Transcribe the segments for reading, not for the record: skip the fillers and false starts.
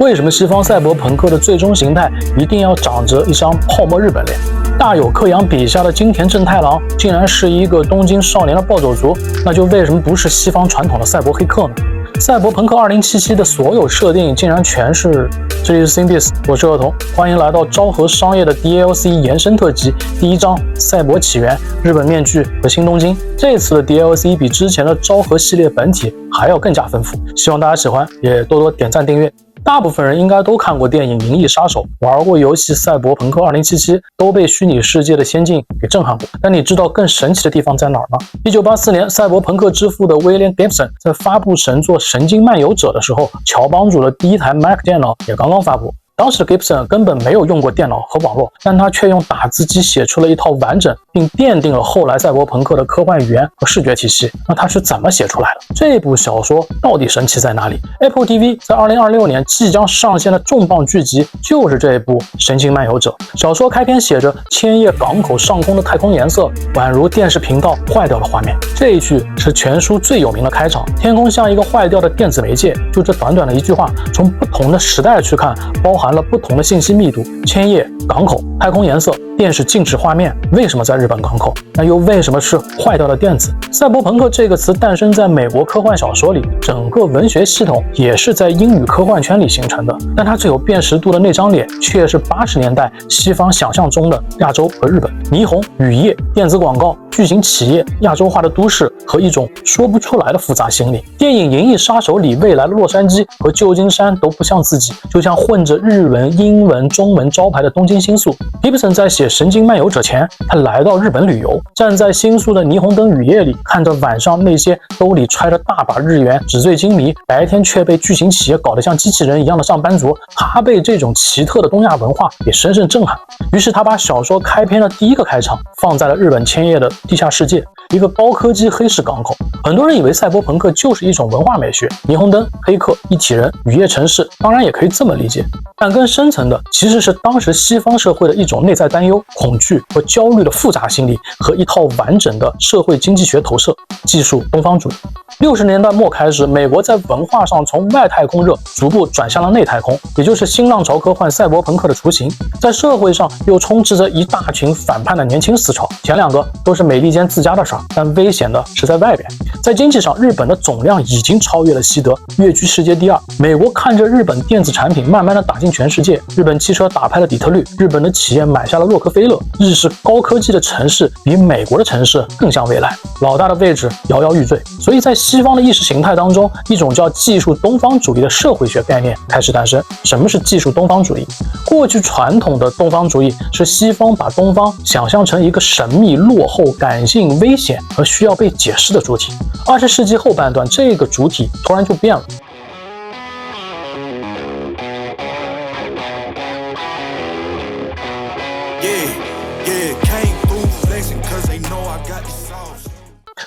為什麼西方賽博朋克的最終形態一定要長着一張泡沫日本臉？大友克洋筆下的金田正太郎竟然是一個東京少年的暴走族，那就為什麼不是西方傳統的賽博黑客呢？賽博朋克2077的所有設定竟然全是……這裡是 Simbies， 我是兒童，歡迎來到昭和商業的 DLC 延伸特輯第1章賽博起源、日本面具和新東京。這次的 DLC 比之前的昭和系列本體還要更加豐富，希望大家喜歡，也多多點讚訂閱。大部分人應該都看過電影《銀翼殺手》，玩過遊戲《賽博朋克2077》，都被虛擬世界的先進給震撼過。但你知道更神奇的地方在哪兒嗎？1984年，賽博朋克之父的威廉·吉布森在發布神作《神经漫游者》的時候，乔帮主的第一台 Mac 電腦也剛剛發布。當時的 Gibson 根本沒有用過電腦和網絡，但他卻用打字機寫出了一套完整並奠定了後來賽博朋克的科幻語言和視覺體系。那他是怎麼寫出来的？這部小說到底神奇在哪裡？ Apple TV 在2026年即將上線的重磅劇集就是這部《神經漫游者》。小說開篇寫着千葉港口上空的太空顏色宛如電視頻道壞掉的畫面，這一句是全書最有名的開場。天空像一個壞掉的電子媒介，就這短短的一句話，從不同的时代去看，包含了不同的信息密度，千叶港口、太空顏色、電視靜止畫面，為什麼在日本港口？那又為什麼是壞掉的電子？賽博朋克這個詞誕生在美國科幻小說裡，整個文學系統也是在英語科幻圈裡形成的，但它最有辨識度的那張臉卻是80年代西方想象中的亞洲和日本。霓虹、雨夜、電子廣告、巨型企業、亞洲化的都市和一種說不出來的複雜心理。電影《銀翼殺手》裡未來的洛杉磯和舊金山都不像自己，就像混着日文、英文、中文招牌的東京新宿。吉布森在寫《神經漫游者》前，他來到日本旅游，站在新宿的霓虹燈雨夜裡，看着晚上那些兜裡揣着大把日元、紙醉金迷，白天卻被巨型企業搞得像機器人一樣的上班族，他被這種奇特的東亞文化給深深震撼。於是他把小說開篇的第一個開場放在了日本千葉的地下世界，一個高科技黑市港口。很多人以為賽博朋克就是一種文化美學，霓虹燈、黑客、一體人、雨夜城市，當然也可以這麼理解。但更深層的其實是當時西方社會的一種內在擔憂、恐懼和焦慮的複雜心理和一套完整的社會經濟學投射。技術東方主義。60年代末開始，美國在文化上從外太空熱逐步轉向了內太空，也就是新浪潮科幻賽博朋克的雛形。在社會上又充斥着一大群反叛的年輕思潮，前2個都是美利坚自家的事兒，但危險的是在外邊。在經濟上，日本的總量已經超越了西德，躍居世界第2。美國看着日本電子產品慢慢的打進全世界，日本汽車打敗了底特律，日本的企業買下了洛克菲勒，日式高科技的城市比美國的城市更像未来，老大的位置摇摇欲墜。所以在西方的意识形態当中，一种叫技術東方主義的社會學概念開始誕生。什麼是技術東方主義？過去傳統的東方主義是西方把東方想象成一個神秘、落後、感性、危險和需要被解釋的主體。20世紀後半段，這個主體突然就變了。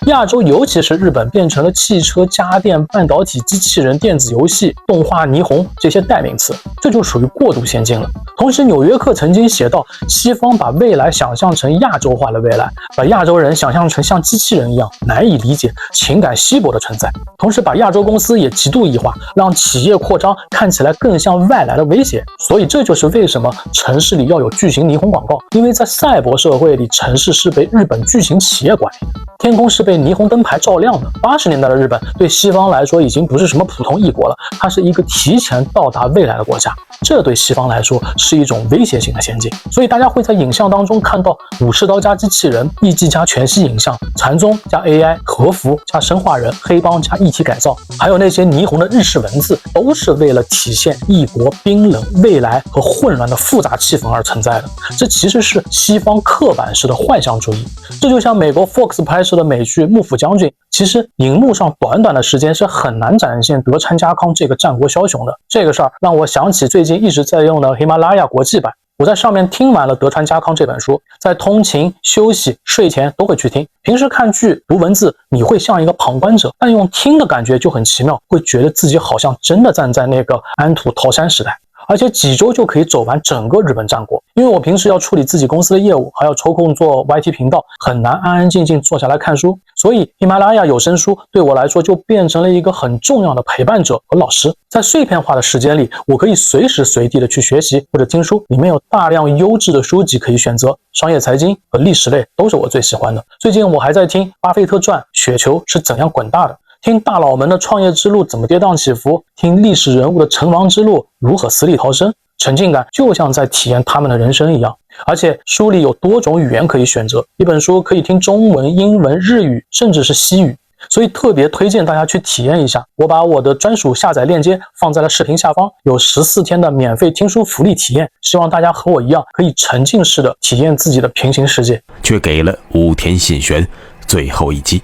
亞洲，尤其是日本，變成了汽車、家電、半導體、機器人、電子遊戲、動畫、霓虹這些代名詞，這就屬於過度先進了。同時，《紐約客》曾經寫道，西方把未來想象成亞洲化的未來，把亞洲人想象成像機器人一樣難以理解、情感稀薄的存在。同時，把亞洲公司也極度異化，讓企業擴張看起來更像外來的威脅。所以，這就是為什麼城市裡要有巨型霓虹廣告，因為在賽博社會裡，城市是被日本巨型企業管理的，天空是被霓虹燈牌照亮的。80年代的日本对西方來說已經不是什麼普通異國了，它是一個提前到達未來的國家，這對西方來說是一種威脅性的先進。所以大家會在影像當中看到武士刀加機器人、藝伎加全息影像、禪宗加 AI、和服加生化人、黑幫加一體改造，還有那些霓虹的日式文字，都是為了體現異國冰冷、未來和混亂的複雜氣氛而存在的。這其實是西方刻板式的幻想主義。這就像美國 Fox 拍攝的美劇《幕府將軍》，其實熒幕上短短的時間是很難展現德川家康這個戰國梟雄的。這個事兒讓我想起最近一直在用的喜馬拉雅國際版，我在上面聽完了德川家康這本書，在通勤、休息、睡前都會去聽。平時看劇、讀文字，你會像一個旁觀者，但用聽的感覺就很奇妙，會覺得自己好像真的站在那個安土桃山時代。而且幾周就可以走完整個日本戰國。因為我平時要處理自己公司的業務，還要抽空做 YT 頻道，很難安安靜靜坐下來看書，所以喜馬拉雅有聲書對我來說就變成了一個很重要的陪伴者和老師。在碎片化的時間裡，我可以隨時隨地的去學習或者聽書，裡面有大量優質的書籍可以選擇，商業財經和歷史類都是我最喜歡的。最近我還在聽巴菲特傳，雪球是怎樣滾大的，聽大佬們的創業之路怎麼跌宕起伏，聽歷史人物的成王之路如何死裡逃生，沉浸感就像在體驗他们的人生一樣。而且書裡有多種語言可以選擇，一本書可以聽中文、英文、日語，甚至是西語，所以特別推薦大家去體驗一下。我把我的專屬下載鏈接放在了視頻下方，有14天的免費聽書福利體驗，希望大家和我一樣可以沉浸式的體驗自己的平行世界。卻給了武田信玄最後一擊，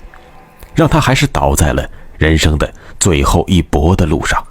讓他還是倒在了人生的最後一搏的路上，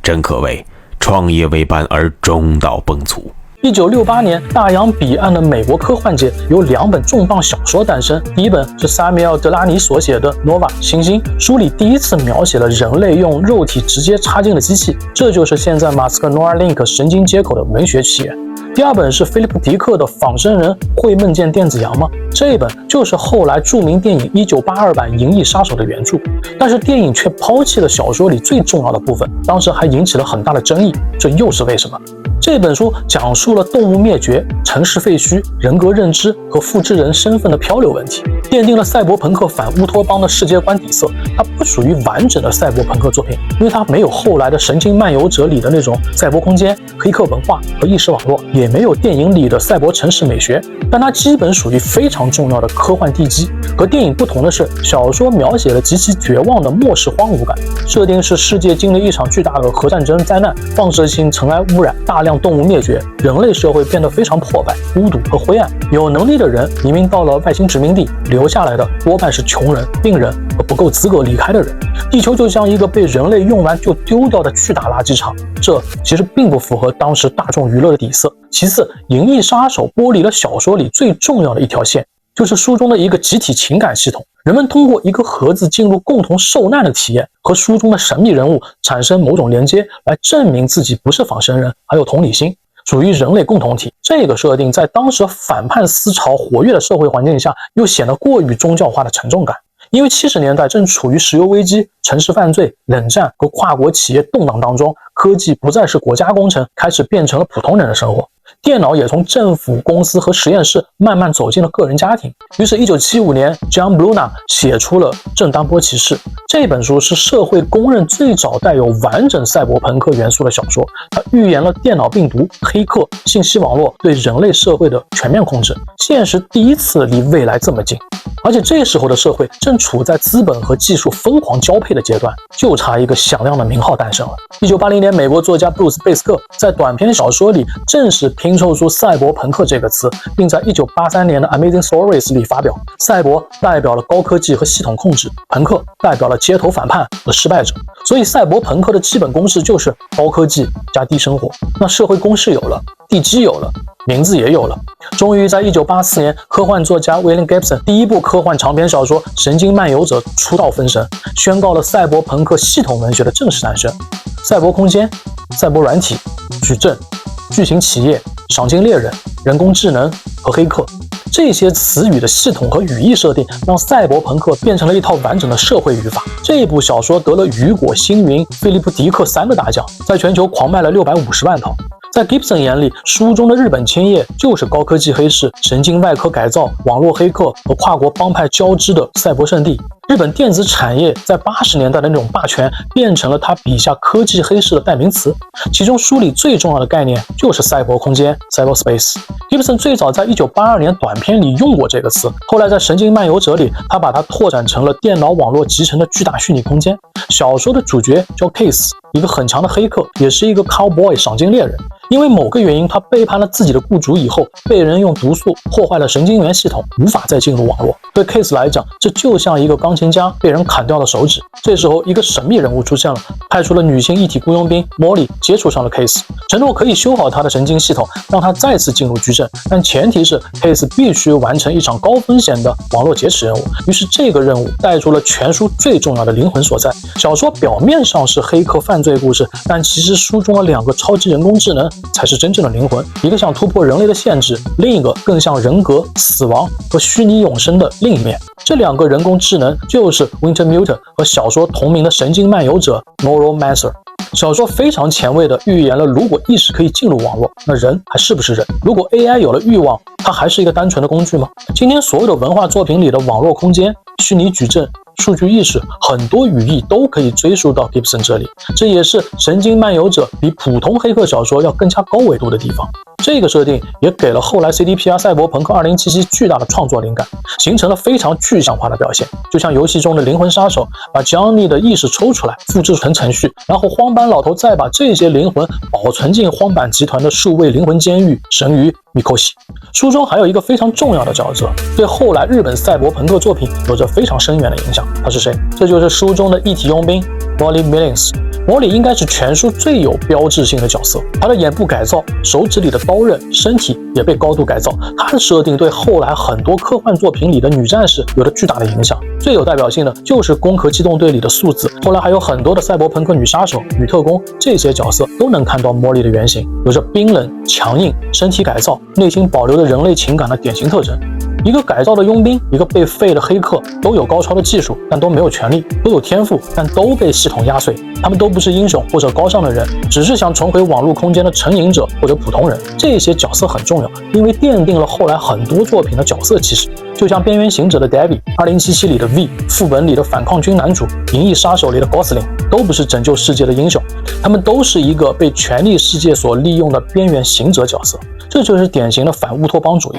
真可謂創業為伴而中道崩殂。1968年，大洋彼岸的美國科幻界有2本重磅小說誕生。第一本是薩米爾·德拉尼所寫的《Nova 星星》，書裡第一次描寫了人類用肉體直接插進的機器，這就是現在馬斯克 Neuralink 神經接口的文學起源。第二本是菲利普·迪克的《仿生人會夢見電子羊嗎》，這一本就是後來著名電影1982版《銀翼殺手》的原著，但是電影卻拋棄了小說裡最重要的部分，當時還引起了很大的爭議，這又是為什麼？這本書講述了動物滅絕、城市廢墟、人格認知和複製人身份的漂流問題，奠定了賽博朋克反烏托邦的世界觀底色。它不屬於完整的賽博朋克作品，因為它沒有後來的《神經漫遊者》裡的那種賽博空間、黑客文化和意識網絡，也沒有電影裡的賽博城市美學，但它基本屬於非常重要的科幻地基。和電影不同的是，小說描寫了極其絕望的末世荒蕪感，設定是世界經歷一場巨大的核戰爭災難，放射性塵埃污染，大量動物滅絕，人類社會變得非常破敗、孤獨和灰暗。有能力的人移民到了外星殖民地，留下來的多半是窮人、病人和不夠資格離開的人。地球就像一個被人類用完就丟掉的巨大垃圾場，這其實並不符合當時大眾娛樂的底色。其次，《銀翼殺手》剝離了小說裡最重要的一條線，就是書中的一個集體情感系統。人們通過一個盒子進入共同受難的體驗，和書中的神秘人物產生某種連接，來證明自己不是仿生人，還有同理心，屬於人類共同體。這個設定在當時反叛思潮活躍的社會環境下，又顯得過於宗教化的沉重感。因為70年代正處於石油危機、城市犯罪、冷戰和跨國企業動盪當中，科技不再是國家工程，開始變成了普通人的生活。電腦也從政府、公司和實驗室慢慢走進了個人家庭。於是1975年 John Bruna 寫出了《正當波騎士》，這本書是社會公認最早帶有完整賽博朋克元素的小說。它預言了電腦病毒、黑客、信息網絡對人類社會的全面控制，現實第一次離未來這麼近。而且這時候的社會正處在資本和技術瘋狂交配的階段，就差一個響亮的名號誕生了。1980年，美國作家布魯斯·貝斯克在短篇小說裡正式拼湊出賽博朋克這個詞，並在1983年的 Amazing Stories 裡發表。賽博代表了高科技和系統控制，朋克代表了街頭反叛和失敗者。所以賽博朋克的基本公式就是高科技加低生活。那社會公式有了，地基有了，名字也有了。終於在1984年，科幻作家 William Gibson 第一部科幻長篇小說《神經漫遊者》出道分神，宣告了賽博朋克系統文學的正式誕生。賽博空間、賽博軟體、矩陣、巨型企業、賞金獵人、人工智能和黑客，這些詞語的系統和語義設定，讓賽博朋克變成了一套完整的社會語法。這一部小說得了雨果、星雲、菲利普·迪克3個大獎，在全球狂賣了650萬套。在 Gibson 眼裡，書中的日本青葉就是高科技黑市、神經外科改造、網絡黑客和跨國幫派交織的賽博聖地。日本電子產業在80年代的那種霸權，變成了他筆下科技黑市的代名詞。其中書裡最重要的概念就是賽博空間 （cyberspace）。Gibson 最早在1982年短篇裡用過這個詞，後來在《神經漫遊者》裡，他把它拓展成了電腦網絡集成的巨大虛擬空間。小說的主角叫 Case， 一個很強的黑客，也是一個 cowboy 賞金獵人。因為某個原因，他背叛了自己的雇主以後，被人用毒素破壞了神經元系統，無法再進入網絡。對 Case 來講，這就像一個鋼琴琴家被人砍掉了手指。這時候，一個神秘人物出現了，派出了女性一體雇傭兵莫莉接觸上了 Case， 承諾可以修好他的神經系統，讓他再次進入矩陣，但前提是 Case 必須完成一場高風險的網絡劫持任務。於是這個任務帶出了全書最重要的靈魂所在。小說表面上是黑客犯罪故事，但其實書中的2個超级人工智能才是真正的靈魂，一個想突破人類的限制，另一個更像人格、死亡和虛擬永生的另一面。這2個人工智能就是 Wintermute 和小說同名的神经漫游者 Neuromancer。小說非常前衛地預言了，如果意識可以進入網絡，那人還是不是人？如果 AI 有了慾望，它還是一個單純的工具嗎？今天所有的文化作品裡的網絡空間、虛擬矩陣、數據意識，很多語義都可以追溯到 Gibson 這裡。這也是神經漫游者比普通黑客小說要更加高維度的地方。這個設定也給了後來 CDPR 赛博朋克2077巨大的創作靈感，形成了非常具象化的表現。就像游戏中的靈魂殺手把 Johnny 的意识抽出来，複製成程序，然後荒坂老头再把這些靈魂保存進荒坂集团的数位靈魂監獄神域米寇西。書中還有一个非常重要的角色，對後來日本賽博朋克作品有着非常深遠的影響。他是誰？這就是書中的一體傭兵 Molly Millings。莫莉應該是全書最有標誌性的角色，她的眼部改造、手指裡的刀刃、身體也被高度改造。她的設定對後來很多科幻作品裡的女戰士有着巨大的影響。最有代表性的就是《攻殼機動隊》裡的素子，後來還有很多的賽博朋克女殺手、女特工，這些角色都能看到莫莉的原型，有着冰冷、強硬、身體改造、內心保留着人類情感的典型特徵。一個改造的傭兵，一個被廢的黑客，都有高超的技術，但都沒有權力；都有天賦，但都被系統壓碎。他們都不是英雄或者高尚的人，只是想重回網絡空間的成癮者或者普通人。這些角色很重要，因為奠定了後來很多作品的角色氣勢。就像《邊緣行者》的 Debbie、2077裡的 V、副本裡的反抗軍男主、銀翼殺手裡的 Gosling， 都不是拯救世界的英雄，他們都是一個被權力世界所利用的邊緣行者角色。這就是典型的反烏托邦主義。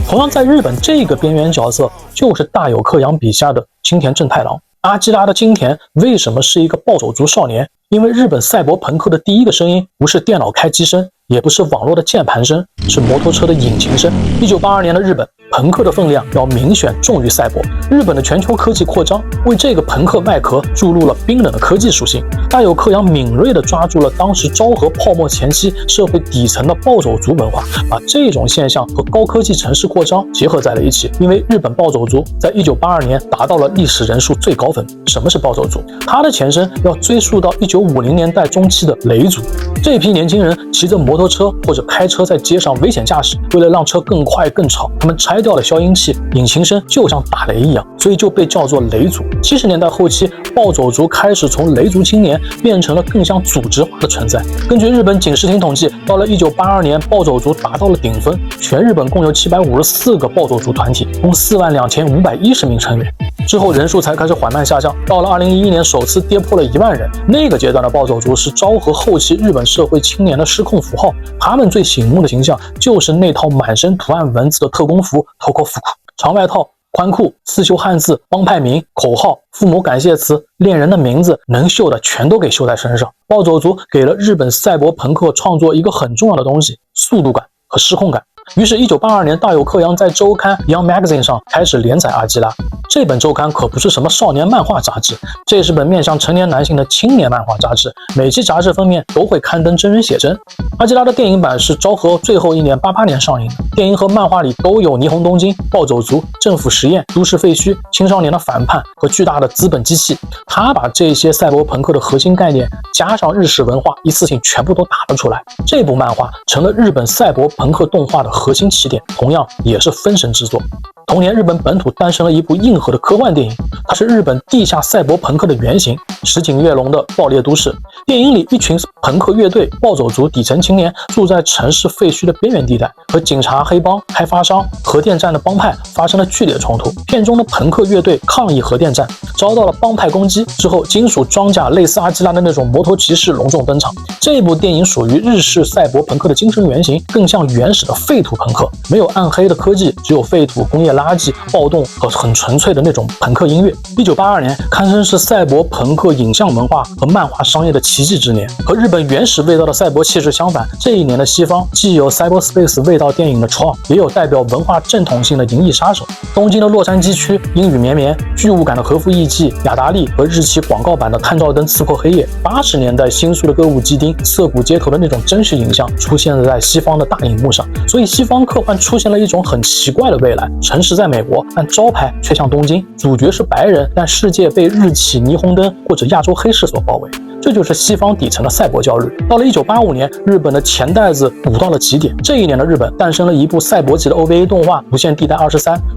同樣在日本，這個邊緣角色就是大友克洋筆下的金田正太郎。阿基拉的金田為什麼是一個暴走族少年？因為日本賽博朋克的第一個聲音不是電腦開機聲，也不是網絡的鍵盤聲，是摩托車的引擎聲。1982年的日本，朋克的分量要明顯重於賽博。日本的全球科技擴張為這個朋克外殼注入了冰冷的科技屬性。大友克洋敏銳地抓住了當時昭和泡沫前期社會底層的暴走族文化，把這種現象和高科技城市擴張結合在了一起。因為日本暴走族在1982年達到了歷史人數最高分。什麼是暴走族？它的前身要追溯到1950年代中期的雷族。這批年輕人騎着摩托車或者開車在街上危險駕駛，為了讓車更快更吵，他們拆掉了消音器，引擎聲就像打雷一樣，所以就被叫做雷族。70年代後期，暴走族開始從雷族青年變成了更像組織化的存在。根據日本警視廳統計，到了1982年，暴走族達到了頂峰，全日本共有754個暴走族團體，共42510名成員。之後人數才開始緩慢下降，到了2011年首次跌破了1萬人。那個階段的暴走族是昭和後期日本社會青年的失控符號，他們最醒目的形象就是那套滿身圖案文字的特工服頭口服，長外套、寬褲、刺繡漢字、幫派名、口號、父母感謝詞、戀人的名字，能繡的全都給繡在身上。暴走族給了日本賽博朋克創作一個很重要的東西：速度感和失控感。於是1982年，大友克洋在週刊 Young Magazine 上開始連載阿基拉。這本週刊可不是什麼少年漫畫雜誌，這是本面向成年男性的青年漫畫雜誌。每期雜誌封面都會刊登真人寫真。阿基拉的電影版是昭和最後一年88年上映的。電影和漫畫裡都有霓虹東京、暴走族、政府實驗、都市廢墟、青少年的反叛和巨大的資本機器。他把這些賽博朋克的核心概念加上日式文化，一次性全部都打了出來。這部漫畫成了日本賽博朋克動畫的核心起點，同樣也是分神之作。同年，日本本土誕生了一部硬核的科幻電影，它是日本地下賽博朋克的原型——石井躍龍的《爆裂都市》。電影裡，一群朋克樂隊暴走族底層青年住在城市廢墟的邊緣地帶，和警察、黑幫、開發商、核電站的幫派發生了劇烈衝突。片中的朋克樂隊抗議核電站，遭到了幫派攻擊之後，金屬裝甲類似阿基拉的那種摩托騎士隆重登場。這部電影屬於日式賽博朋克的精神原型，更像原始的廢土朋克，沒有暗黑的科技，只有廢土、工業垃圾、暴動和很純粹粹的那種朋克音樂。1982年堪稱是赛博朋克影像文化和漫畫商业的奇迹之年。和日本原始味道的赛博气质相反，这一年的西方既有 cyberspace 味道電影的 Tron， 也有代表文化正統性的銀翼殺手。東京的洛杉磯區陰雨綿綿，巨物感的和服藝伎雅達利和日企廣告版的探照燈刺破黑夜。80年代新宿的歌舞伎町、澀谷街頭的那種真實影像出現在西方的大熒幕上，所以西方科幻出現了一種很奇怪的未来：城市在美國，但招牌卻像東京，主角是白人，但世界被日企霓虹燈或者亞洲黑市所包圍。這就是西方底層的賽博焦慮。到了1985年，日本的錢袋子鼓到了極點。這一年的日本誕生了一部賽博級的 OVA 動畫《無限地帶23》，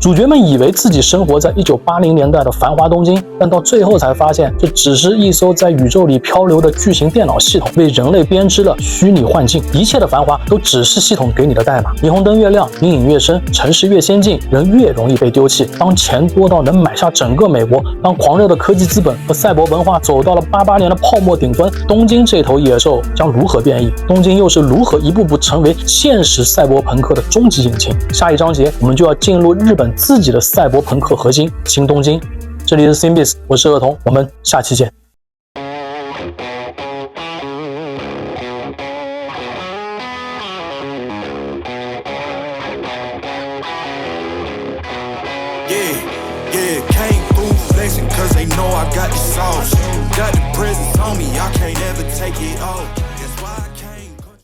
主角們以為自己生活在1980年代的繁華東京，但到最後才發現，這只是一艘在宇宙裡漂流的巨型電腦系統為人類編織了虛擬幻境，一切的繁華都只是系統給你的代碼。霓虹燈越亮，陰影越深，城市越先進，人越容易被丟棄。當錢多到能買下整個美國，當狂熱的科技資本和赛博文化走到了88年的泡沫頂峰，東京這頭野獸將如何變異？東京又是如何一步步成為現實賽博朋克的終極引擎？下一章節我們就要進入日本自己的賽博朋克核心新東京。這裡是 Simbiz， 我是兒童，我們下期見。Cause they know I got the sauce. Got the presence on me, I can't ever take it off.